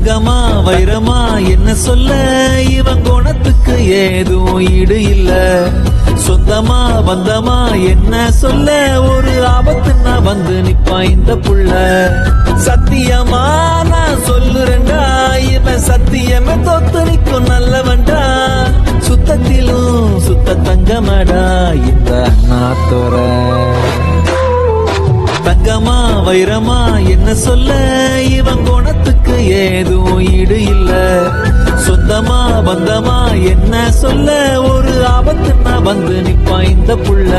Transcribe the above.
தங்கமா வைரமா என்ன சொல்ல, இவன் குணத்துக்கு ஏதும் ஈடு இல்ல. சொந்தமா பந்தமா என்ன சொல்ல, ஒரு ஆபத்துன்னா வந்து நிப்பான் இந்த புள்ள. சத்தியமா நான் சொல்லுறேன்டா, இவன் சத்தியமே தோத்து நிற்கும் நல்லவன்டா. சுத்தத்திலும் சுத்த தங்கமடா இந்த அண்ணாத்தோர. தங்கமா வைரமா என்ன சொல்ல, இவன் குணத்துக்கு ஏதும் ஈடு இல்ல. சொந்தமா பந்தமா என்ன சொல்ல, ஒரு ஆபத்துன்னா வந்து நிப்பான் இந்த புள்ள.